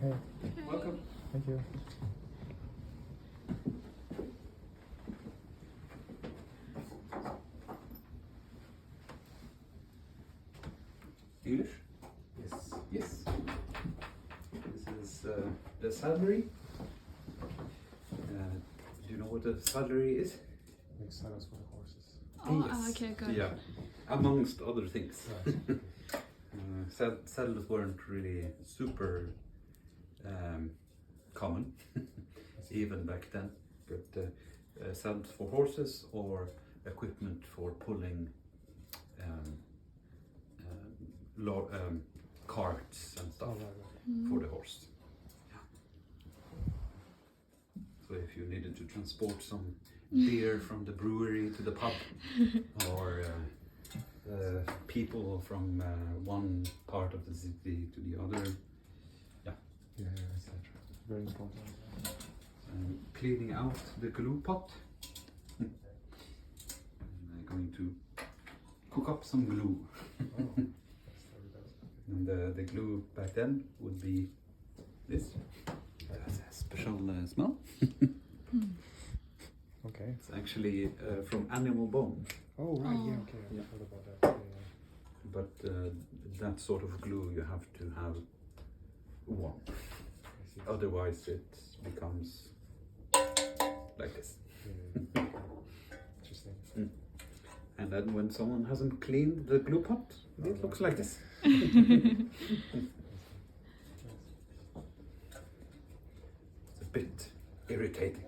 Hey. Welcome. Thank you. English? Yes. Yes. This is the salary. Do you know what a salary is? Make saddles for the horses. Oh, okay, good. Yeah, amongst other things. Right. Saddles weren't really super common, even back then. But saddles for horses or equipment for pulling carts and stuff Oh, right. for the horse. Yeah. So if you needed to transport some beer from the brewery to the pub, or people from one part of the city to the other, Yeah, etc. Very important. cleaning out the glue pot. And I'm going to cook up some glue. Oh, that's very good. And the glue back then would be this. It has a special smell. Okay. It's actually from animal bone, Oh, right. Oh. Yeah. Okay. I Yeah. heard about that. Yeah. but that sort of glue you have to have warm. I see. Otherwise it becomes like this. Yeah. Interesting. And then when someone hasn't cleaned the glue pot, it looks like this. It's a bit irritating.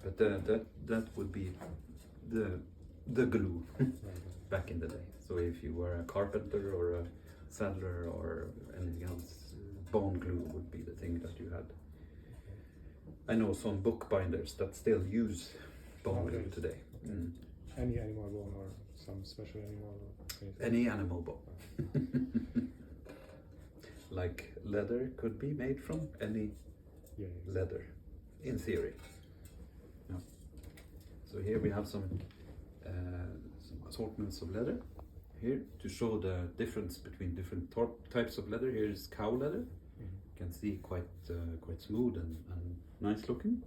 But that would be the glue back in the day. So if you were a carpenter or a saddler or anything else, bone glue would be the thing that you had. I know some bookbinders that still use bone glue Okay. today. Mm. Any animal bone or some special animal or anything? Any animal bone. Like leather could be made from any Yeah. leather, in theory. Yeah. So here we have some assortments of leather here to show the difference between different types of leather. Here is cow leather. You can see quite smooth and nice looking.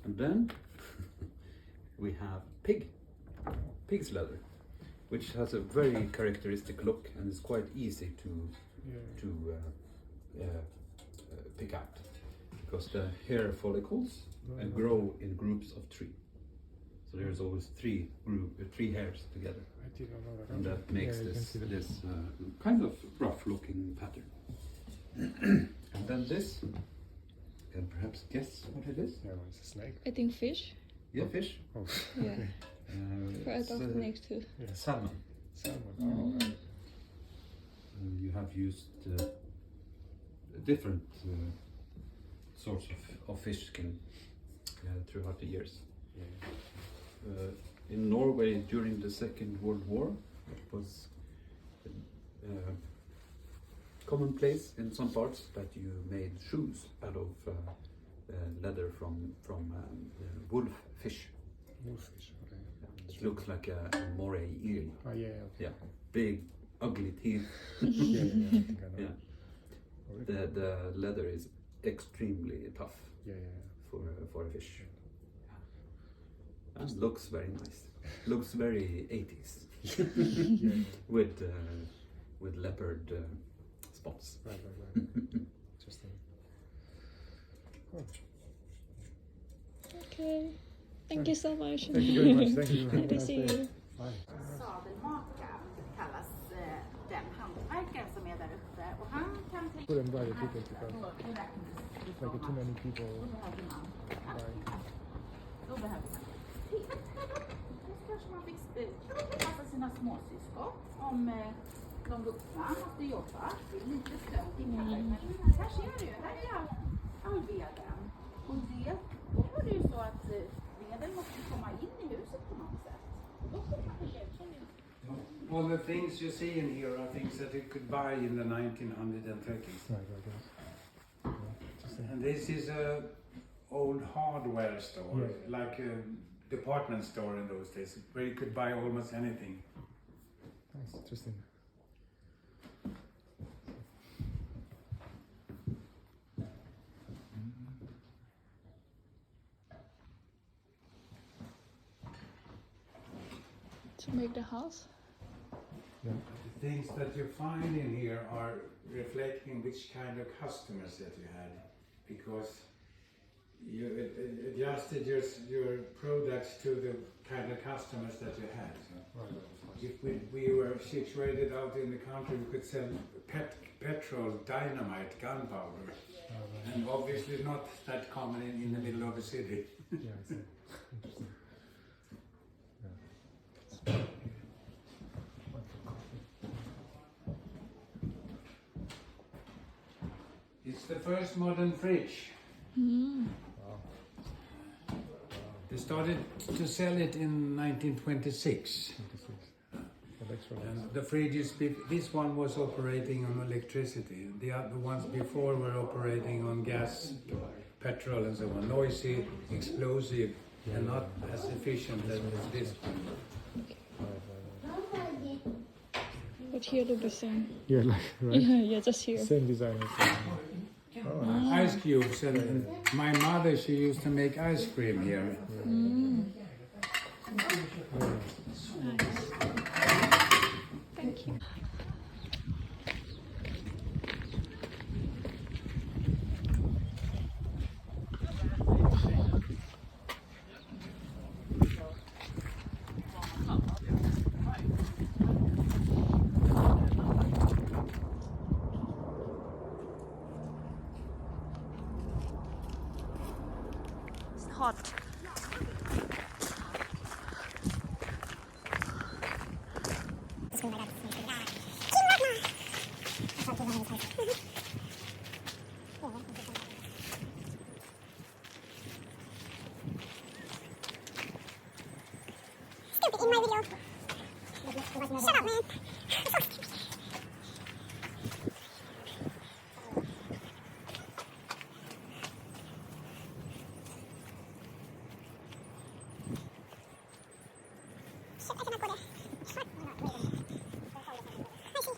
And then we have pig's leather, which has a very characteristic look and is quite easy to pick out, because the hair follicles grow in groups of 3. So there's always three hairs together, I didn't know that. and that makes Yeah, you can see that. this kind of rough-looking pattern. And then this, you can perhaps guess what it is. Yeah, well, it's a snake. I think fish. Yeah, fish. Oh, Yeah. okay. For I It's, thought snake too. salmon. Salmon. Oh, right. You have used different sorts of fish skin throughout the years. Yeah. In Norway during the Second World War, it was commonplace in some parts that you made shoes out of leather from wolf fish. Wolfish. Okay. It looks like a moray eel. Oh, yeah. Okay. Yeah, big, ugly teeth. Yeah. I think I know. Yeah. Oh, really? The leather is extremely tough Yeah. for a fish. And looks very nice. Looks very 80s. Yeah. With leopard spots. Right. Interesting. Oh. Okay. Thank you so much. Thank you very much. Thank you. Good to see you. Bye. Sadelmaka kallas den hantverkare som är där uppe, och han kan tänka Put them by the people because like too many people. Like, Då behöver man te. Då kanske man fick passa sina småsyskon om de vuxna måste jobba. Det är lite stökigt här, men här ser du, här är all veden. Och då var det ju så att veden måste komma in i huset på något sätt. Och då kommer man kanske ut som All the things you see in here are things that you could buy in the 1930s. right. Yeah, interesting. And this is a old hardware store, Yeah. like a department store in those days, where you could buy almost anything. Nice, interesting. To make the house. Yeah. The things that you find in here are reflecting which kind of customers that you had, because you adjusted your products to the kind of customers that you had. So if we were situated out in the country, we could sell petrol, dynamite, gunpowder, and obviously not that common in the middle of a city. Yeah, I see. Interesting. It's the first modern fridge. Wow. They started to sell it in 1926. 26. Electrolytes. And the fridges, this one was operating on electricity. The other ones before were operating on gas, petrol and so on. Noisy, explosive, and not as efficient as this one. But here look the same. Yeah, like, right? Yeah, just here. Same design. Oh, nice. Ice cubes, and my mother, she used to make ice cream here. Thank you. It's hot. Stupid in my video. Shut up, man. Shit, I cannot go there. I see.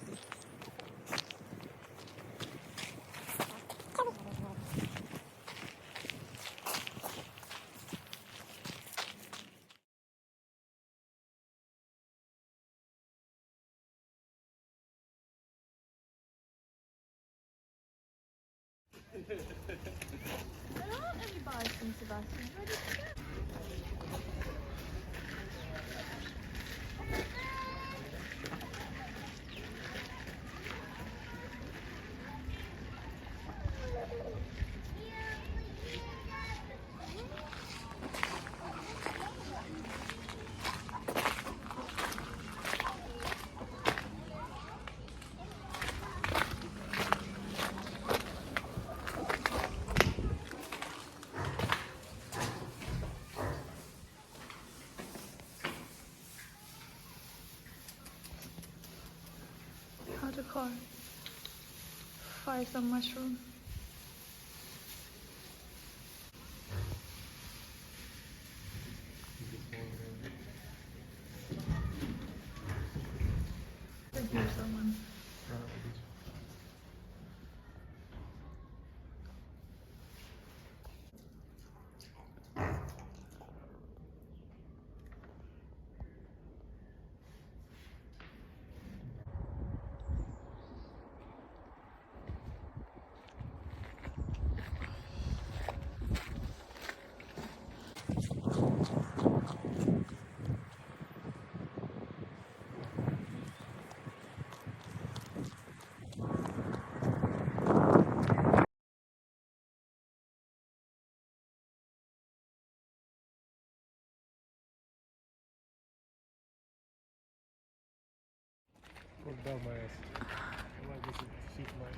Everybody thinks about it. How to call? Fry some mushroom. Thank you, someone. Down my ass. I like this to keep my